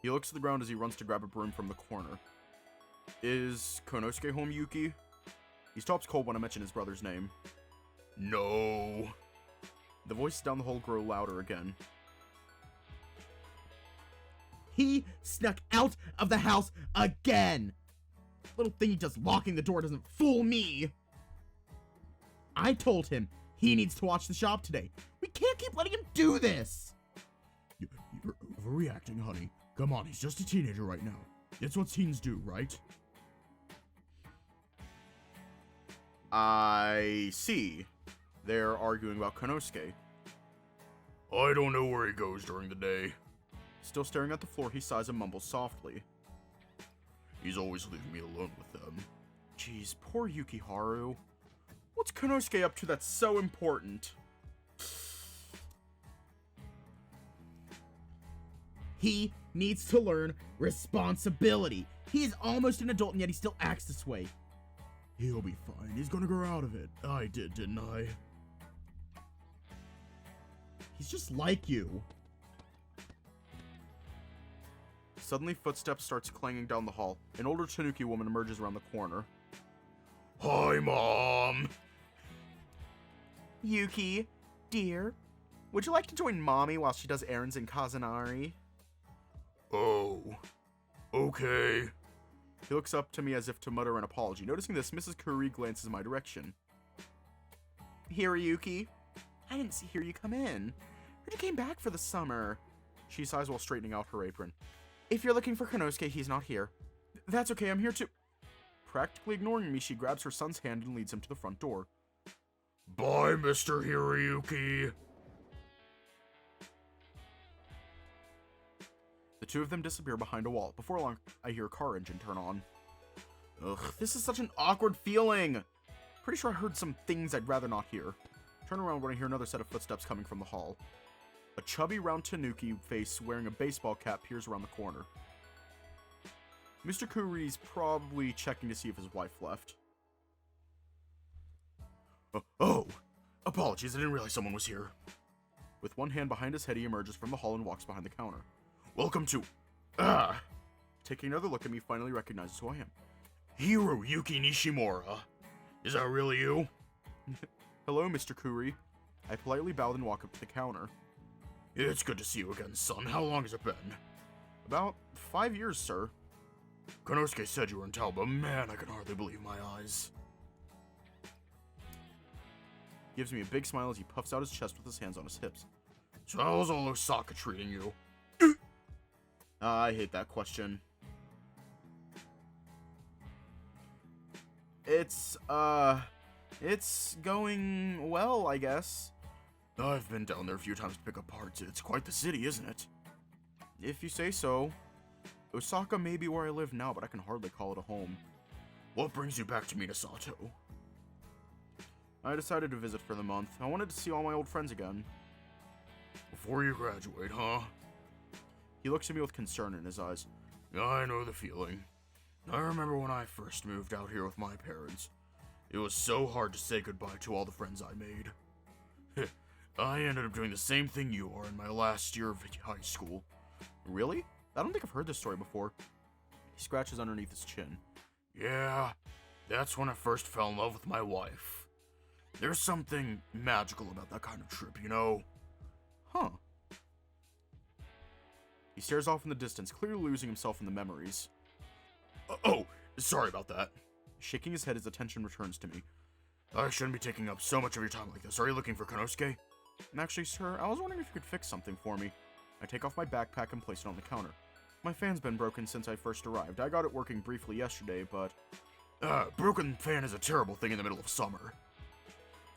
He looks to the ground as he runs to grab a broom from the corner. Is Konosuke home, Yuki? He stops cold when I mention his brother's name. No. The voices down the hall grow louder again. He snuck out of the house again! Little thing he does locking the door doesn't fool me. I told him he needs to watch the shop today. We can't keep letting him do this. You're overreacting, honey. Come on, he's just a teenager right now. It's what teens do, right? I see. They're arguing about Konosuke. I don't know where he goes during the day. Still staring at the floor, he sighs and mumbles softly. He's always leaving me alone with them. Jeez, poor Yukiharu. What's Konosuke up to that's so important? He needs to learn responsibility. He is almost an adult and yet he still acts this way. He'll be fine. He's gonna grow out of it. I did, didn't I? He's just like you. Suddenly, footsteps starts clanging down the hall. An older Tanuki woman emerges around the corner. Hi, Mom! Yuki, dear, would you like to join Mommy while she does errands in Kazanari? Oh, okay. He looks up to me as if to mutter an apology. Noticing this, Mrs. Kuri glances my direction. Hiroyuki, I didn't hear you come in. Heard you came back for the summer. She sighs while straightening out her apron. If you're looking for Konosuke, he's not here. That's okay, I'm here too. Practically ignoring me, she grabs her son's hand and leads him to the front door. Bye, Mr. Hiroyuki. The two of them disappear behind a wall. Before long, I hear a car engine turn on. Ugh, this is such an awkward feeling. Pretty sure I heard some things I'd rather not hear. Turn around when I hear another set of footsteps coming from the hall. A chubby, round Tanuki face wearing a baseball cap peers around the corner. Mr. Kuri's probably checking to see if his wife left. Oh, apologies, I didn't realize someone was here. With one hand behind his head, he emerges from the hall and walks behind the counter. Welcome to... Taking another look at me, finally recognizes who I am. Hiroyuki Nishimura. Is that really you? Hello, Mr. Kuri. I politely bowed and walk up to the counter. It's good to see you again, son. How long has it been? About 5 years, sir. Konosuke said you were in town, but man, I can hardly believe my eyes. He gives me a big smile as he puffs out his chest with his hands on his hips. So how's all Osaka treating you? I hate that question. It's going well, I guess. I've been down there a few times to pick up parts. It's quite the city, isn't it? If you say so. Osaka may be where I live now, but I can hardly call it a home. What brings you back to Minasato? I decided to visit for the month. I wanted to see all my old friends again. Before you graduate, huh? He looks at me with concern in his eyes. I know the feeling. I remember when I first moved out here with my parents. It was so hard to say goodbye to all the friends I made. I ended up doing the same thing you are in my last year of high school. Really? I don't think I've heard this story before. He scratches underneath his chin. Yeah, that's when I first fell in love with my wife. There's something magical about that kind of trip, you know? Huh. He stares off in the distance, clearly losing himself in the memories. Oh, sorry about that. Shaking his head, his attention returns to me. I shouldn't be taking up so much of your time like this. Are you looking for Konosuke? Actually, sir, I was wondering if you could fix something for me. I take off my backpack and place it on the counter. My fan's been broken since I first arrived. I got it working briefly yesterday, but... broken fan is a terrible thing in the middle of summer.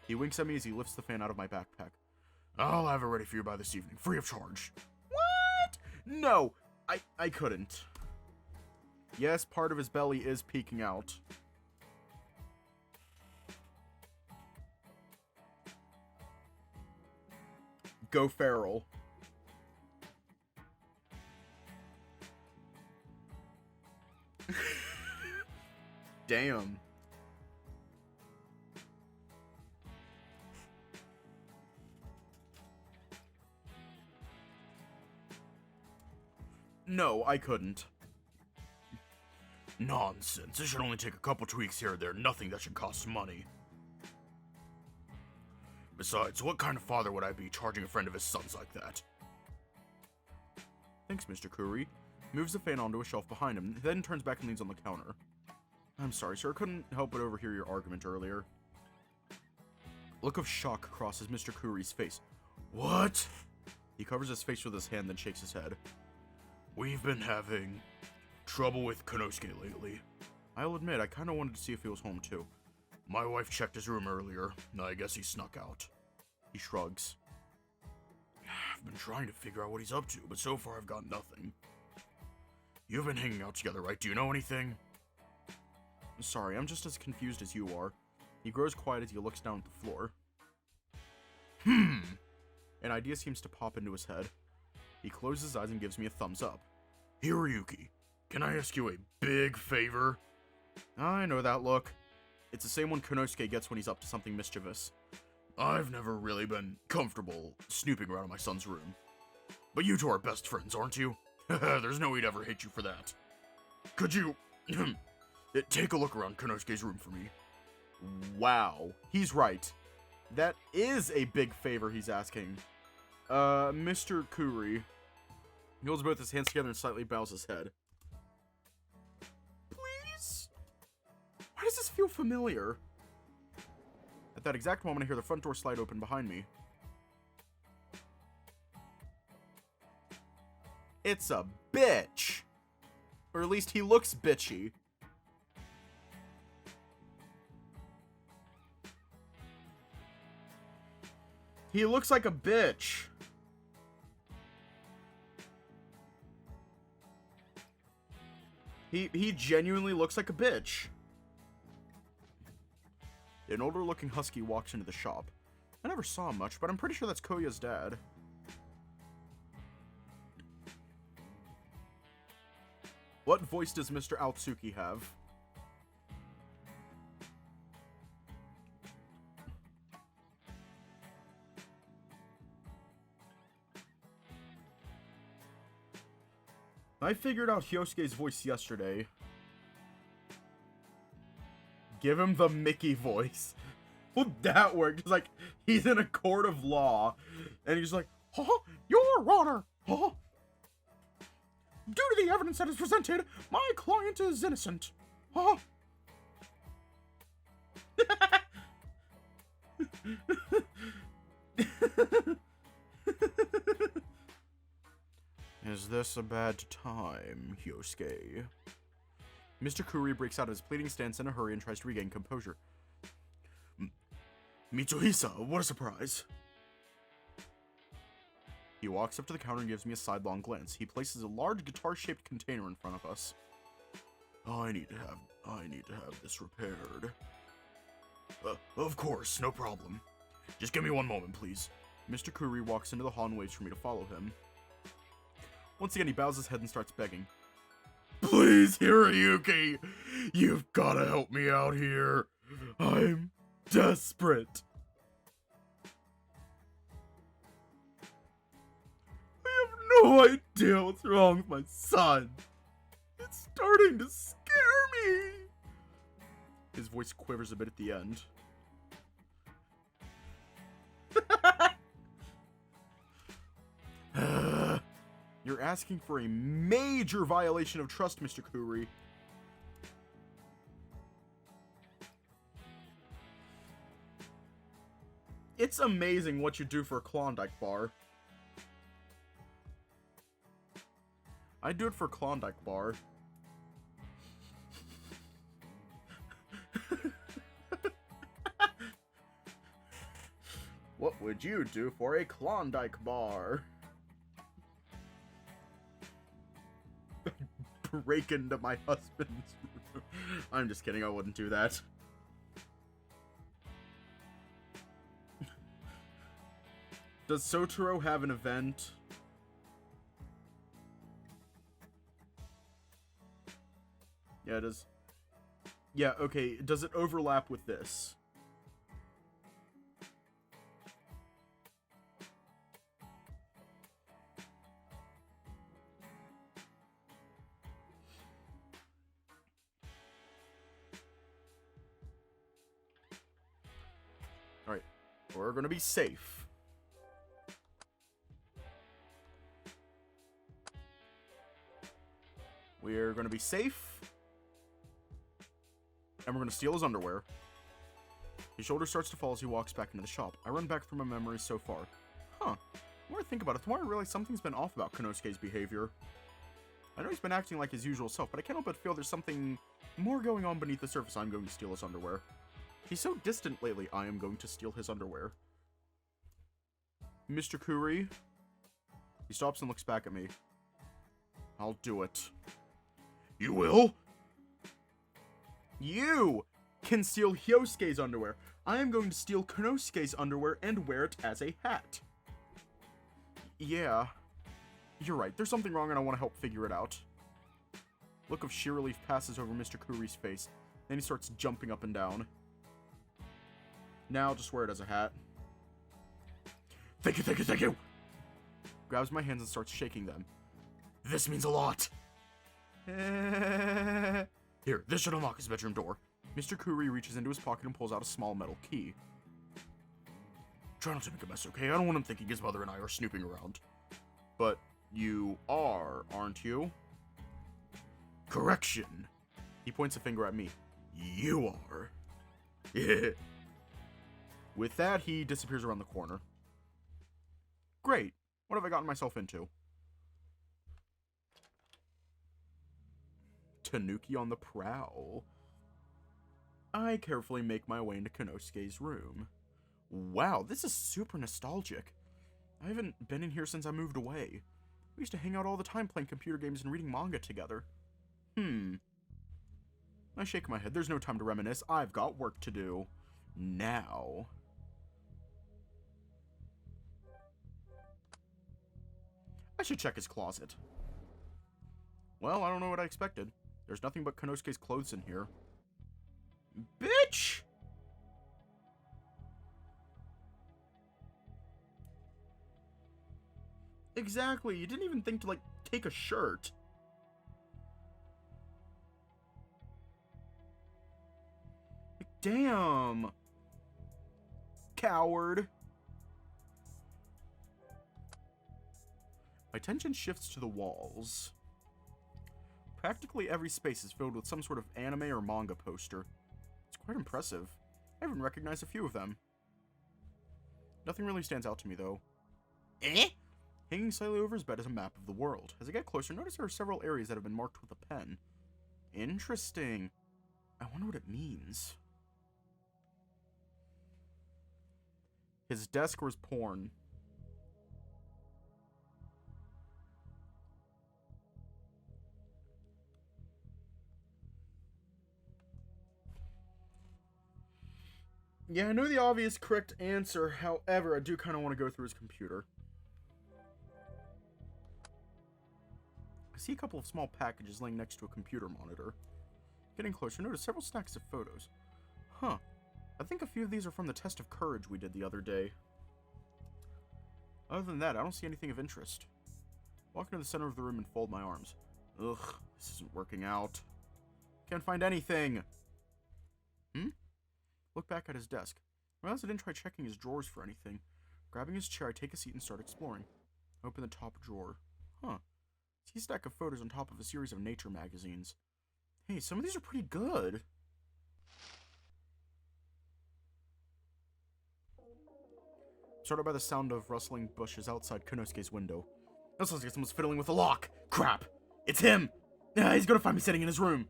He winks at me as he lifts the fan out of my backpack. I'll have it ready for you by this evening, free of charge. What? No, I couldn't. Yes, part of his belly is peeking out. Go feral. Damn. No, I couldn't. Nonsense. It should only take a couple tweaks here or there. Nothing that should cost money. Besides, what kind of father would I be charging a friend of his sons like that? Thanks, Mr. Kuri. Moves the fan onto a shelf behind him, then turns back and leans on the counter. I'm sorry, sir. I couldn't help but overhear your argument earlier. Look of shock crosses Mr. Kuri's face. What? He covers his face with his hand, then shakes his head. We've been having trouble with Konosuke lately. I'll admit, I kind of wanted to see if he was home too. My wife checked his room earlier, and I guess he snuck out. He shrugs. I've been trying to figure out what he's up to, but so far I've got nothing. You've been hanging out together, right? Do you know anything? Sorry, I'm just as confused as you are. He grows quiet as he looks down at the floor. An idea seems to pop into his head. He closes his eyes and gives me a thumbs up. Hiroyuki, can I ask you a big favor? I know that look. It's the same one Konosuke gets when he's up to something mischievous. I've never really been comfortable snooping around in my son's room. But you two are best friends, aren't you? There's no way he'd ever hate you for that. Could you take a look around Konosuke's room for me? Wow, he's right. That is a big favor he's asking. Mr. Kuri. He holds both his hands together and slightly bows his head. Please? Why does this feel familiar? At that exact moment, I hear the front door slide open behind me. It's a bitch! Or at least he looks bitchy. He looks like a bitch. He genuinely looks like a bitch. An older looking husky walks into the shop. I never saw him much, but I'm pretty sure that's Koya's dad. What voice does Mr. Altsuki have? I figured out Hyosuke's voice yesterday. Give him the Mickey voice. Would that work? It's like, he's in a court of law, and he's like, Your Honor, due to the evidence that is presented, my client is innocent. Is this a bad time, Hyosuke? Mr. Kuri breaks out of his pleading stance in a hurry and tries to regain composure. Mitsuhisa, what a surprise. He walks up to the counter and gives me a sidelong glance. He places a large guitar-shaped container in front of us. I need to have this repaired. Of course, no problem. Just give me one moment, please. Mr. Kuri walks into the hall and waits for me to follow him. Once again, he bows his head and starts begging. Please, Hiroyuki! You've gotta help me out here. I'm desperate. I have no idea what's wrong with my son. It's starting to scare me. His voice quivers a bit at the end. You're asking for a major violation of trust, Mr. Kuri. It's amazing what you do for a Klondike bar. I'd do it for a Klondike bar. What would you do for a Klondike bar? Break into my husband's room. I'm just kidding, I wouldn't do that. Does Soutarou have an event? Yeah, it does. Yeah, okay, does it overlap with this? Alright, we're gonna be safe. We're gonna be safe. and we're going to steal his underwear. His shoulder starts to fall as he walks back into the shop. I run back through my memories so far. Huh. The more I think about it, the more I realize something's been off about Konosuke's behavior. I know he's been acting like his usual self, but I can't help but feel there's something more going on beneath the surface. I'm going to steal his underwear. He's so distant lately, I am going to steal his underwear. Mr. Kuri. He stops and looks back at me. I'll do it. You will? You can steal Hyosuke's underwear. I am going to steal Konosuke's underwear and wear it as a hat. Yeah. You're right. There's something wrong and I want to help figure it out. Look of sheer relief passes over Mr. Kuri's face. Then he starts jumping up and down. Now I'll just wear it as a hat. Thank you, thank you, thank you! Grabs my hands and starts shaking them. This means a lot! Here, this should unlock his bedroom door. Mr. Kuri reaches into his pocket and pulls out a small metal key. Try not to make a mess, okay? I don't want him thinking his mother and I are snooping around. But you are, aren't you? Correction! He points a finger at me. You are. With that, he disappears around the corner. Great. What have I gotten myself into? Tanuki on the prowl. I carefully make my way into Konosuke's room. Wow, this is super nostalgic. I haven't been in here since I moved away. We used to hang out all the time playing computer games and reading manga together. I shake my head. There's no time to reminisce. I've got work to do. Now. I should check his closet. Well, I don't know what I expected. There's nothing but Konosuke's clothes in here. Bitch! Exactly. You didn't even think to, like, take a shirt. Like, damn. Coward. My attention shifts to the walls. Practically every space is filled with some sort of anime or manga poster. It's quite impressive. I even recognize a few of them. Nothing really stands out to me, though. Eh? Hanging slightly over his bed is a map of the world. As I get closer, notice there are several areas that have been marked with a pen. Interesting. I wonder what it means. His desk was porn. Yeah, I know the obvious correct answer. However, I do kind of want to go through his computer. I see a couple of small packages laying next to a computer monitor. Getting closer, notice several stacks of photos. Huh. I think a few of these are from the test of courage we did the other day. Other than that, I don't see anything of interest. Walk into the center of the room and fold my arms. Ugh, this isn't working out. Can't find anything. Look back at his desk. I realized I didn't try checking his drawers for anything. Grabbing his chair, I take a seat and start exploring. I open the top drawer. Huh. See a stack of photos on top of a series of nature magazines. Hey, some of these are pretty good. Started by the sound of rustling bushes outside Konosuke's window. That sounds like someone's fiddling with a lock. Crap! It's him! He's gonna find me sitting in his room.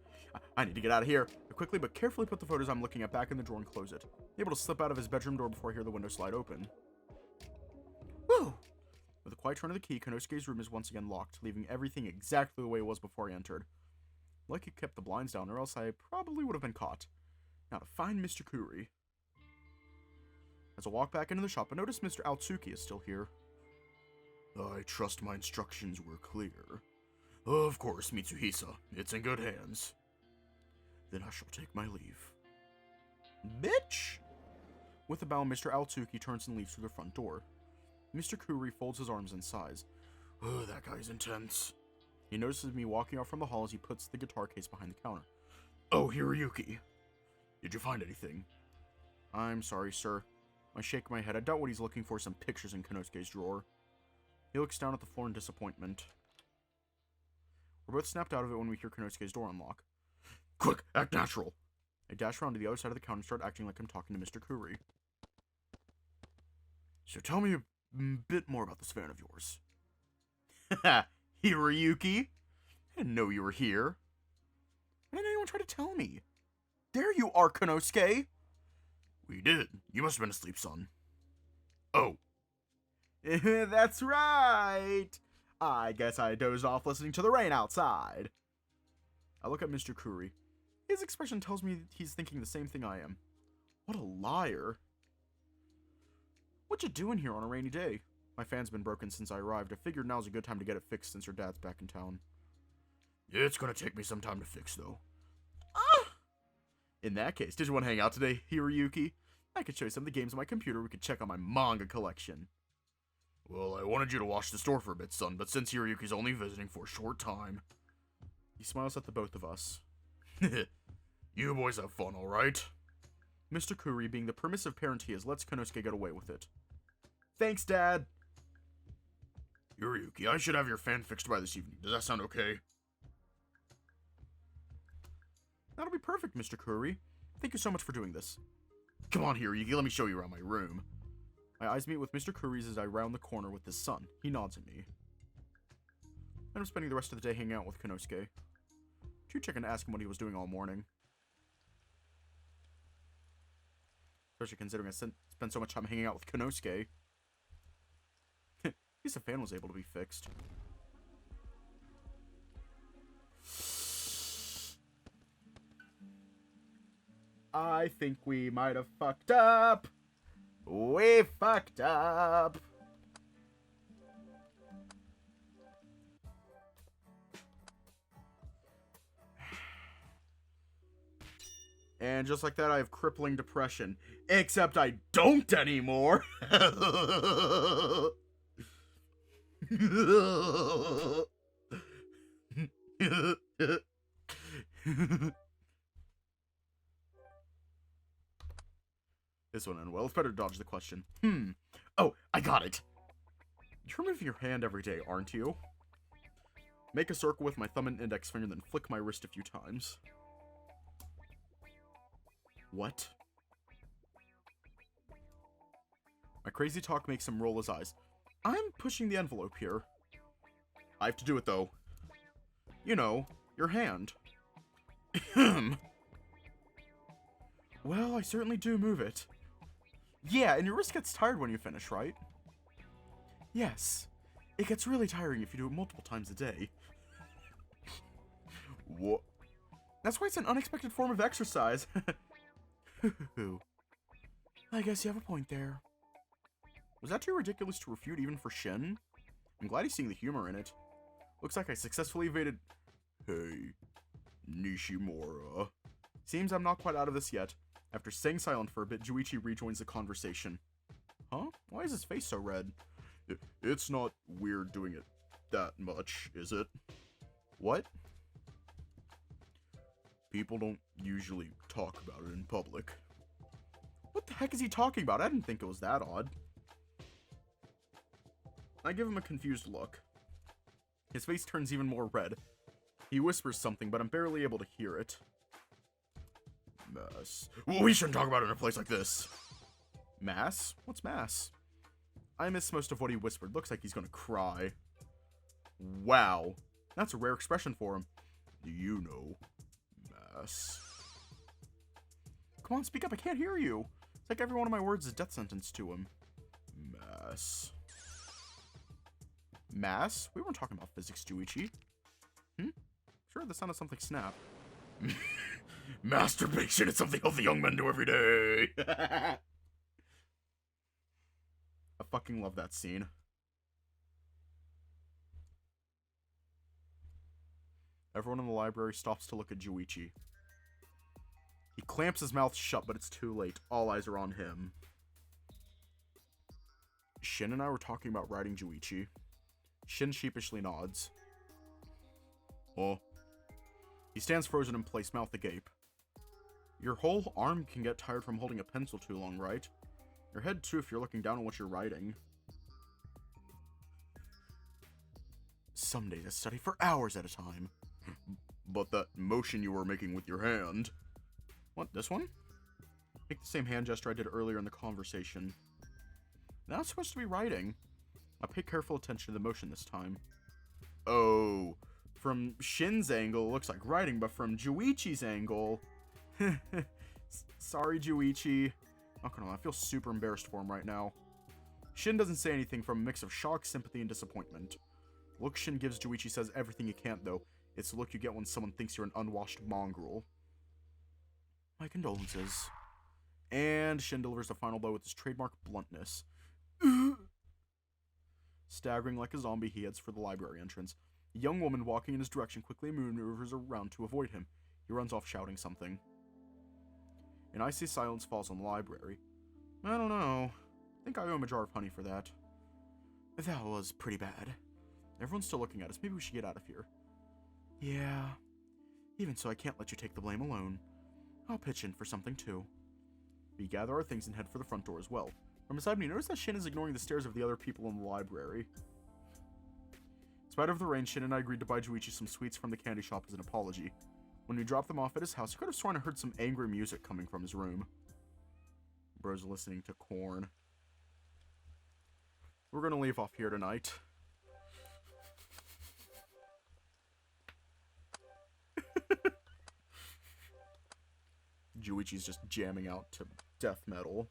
I need to get out of here. I quickly but carefully put the photos I'm looking at back in the drawer and close it. Able to slip out of his bedroom door before I hear the window slide open. Woo! With a quiet turn of the key, Konosuke's room is once again locked, leaving everything exactly the way it was before I entered. Like he kept the blinds down, or else I probably would have been caught. Now to find Mr. Kuri. As I walk back into the shop, I notice Mr. Altsuki is still here. I trust my instructions were clear. Of course, Mitsuhisa. It's in good hands. Then I shall take my leave. Bitch! With a bow, Mr. Altsuki turns and leaves through the front door. Mr. Kuri folds his arms and sighs. Oh, that guy's intense. He notices me walking out from the hall as he puts the guitar case behind the counter. Oh, Hiroyuki. Did you find anything? I'm sorry, sir. I shake my head. I doubt what he's looking for, some pictures in Konosuke's drawer. He looks down at the floor in disappointment. We're both snapped out of it when we hear Konosuke's door unlock. Quick, act natural. I dash around to the other side of the counter and start acting like I'm talking to Mr. Kuri. So tell me a bit more about this fan of yours. Haha, Hiroyuki? I didn't know you were here. Why didn't anyone try to tell me? There you are, Konosuke! We did. You must have been asleep, son. Oh. That's right! I guess I dozed off listening to the rain outside. I look at Mr. Kuri. His expression tells me he's thinking the same thing I am. What a liar. What you doing here on a rainy day? My fan's been broken since I arrived. I figured now's a good time to get it fixed since your dad's back in town. It's gonna take me some time to fix, though. Ah! In that case, did you want to hang out today, Hiroyuki? I could show you some of the games on my computer. We could check out my manga collection. Well, I wanted you to watch the store for a bit, son, but since Hiroyuki's only visiting for a short time... He smiles at the both of us. You boys have fun, alright? Mr. Kuri, being the permissive parent he is, lets Konosuke get away with it. Thanks, Dad! Hiroyuki, I should have your fan fixed by this evening. Does that sound okay? That'll be perfect, Mr. Kuri. Thank you so much for doing this. Come on, Hiroyuki, let me show you around my room. My eyes meet with Mr. Kuri's as I round the corner with his son. He nods at me. I'm spending the rest of the day hanging out with Konosuke. To check and ask him what he was doing all morning. Especially considering I spent so much time hanging out with Konosuke. At least the fan was able to be fixed. I think we might have fucked up. We fucked up. And just like that, I have crippling depression. Except I don't anymore. This one, and well, it's better to dodge the question. Oh, I got it. You're moving your hand every day, aren't you? Make a circle with my thumb and index finger, then flick my wrist a few times. What? My crazy talk makes him roll his eyes. I'm pushing the envelope here. I have to do it, though. You know, your hand. Well, I certainly do move it. Yeah, and your wrist gets tired when you finish, right? Yes. It gets really tiring if you do it multiple times a day. What? That's why it's an unexpected form of exercise. I guess you have a point there. Was that too ridiculous to refute even for Shin? I'm glad he's seeing the humor in it. Looks like I successfully evaded... Hey, Nishimura. Seems I'm not quite out of this yet. After staying silent for a bit, Juichi rejoins the conversation. Huh? Why is his face so red? It's not weird doing it that much, is it? What? People don't usually talk about it in public. What the heck is he talking about? I didn't think it was that odd. I give him a confused look. His face turns even more red. He whispers something, but I'm barely able to hear it. Mass. Well, we shouldn't talk about it in a place like this. Mass? What's mass? I missed most of what he whispered. Looks like he's gonna cry. Wow. That's a rare expression for him. Do you know mass? Come on, speak up. I can't hear you. It's like every one of my words is a death sentence to him. Mass. Mass? We weren't talking about physics, Juichi. Sure, the sound of something snap. Masturbation is something healthy young men do every day. I fucking love that scene. Everyone in the library stops to look at Juichi. He clamps his mouth shut, but it's too late. All eyes are on him. Shin and I were talking about riding Juichi. Shin sheepishly nods. Oh. He stands frozen in place, mouth agape. Your whole arm can get tired from holding a pencil too long, right? Your head too if you're looking down on what you're writing. Some days I study for hours at a time. But that motion you were making with your hand... What, this one? Make the same hand gesture I did earlier in the conversation. Now it's supposed to be writing. I'll pay careful attention to the motion this time. Oh, from Shin's angle, it looks like writing, but from Juichi's angle... Sorry, Juichi. Not gonna lie, I feel super embarrassed for him right now. Shin doesn't say anything from a mix of shock, sympathy, and disappointment. The look Shin gives Juichi says everything you can't, though. It's the look you get when someone thinks you're an unwashed mongrel. My condolences. And Shin delivers the final blow with his trademark bluntness. Staggering like a zombie, he heads for the library entrance. A young woman walking in his direction quickly maneuvers around to avoid him. He runs off shouting something. An icy silence falls on the library. I don't know. I think I owe him a jar of honey for that. That was pretty bad. Everyone's still looking at us. Maybe we should get out of here. Yeah. Even so, I can't let you take the blame alone. I'll pitch in for something too. We gather our things and head for the front door as well. From beside me, notice that Shin is ignoring the stares of the other people in the library. In spite of the rain, Shin and I agreed to buy Juichi some sweets from the candy shop as an apology. When we dropped them off at his house, he could have sworn I heard some angry music coming from his room. Bro's listening to Korn. We're gonna leave off here tonight. Juichi's just jamming out to death metal.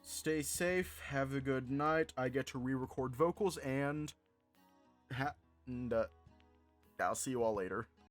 Stay safe, have a good night. I get to re-record vocals and I'll see you all later.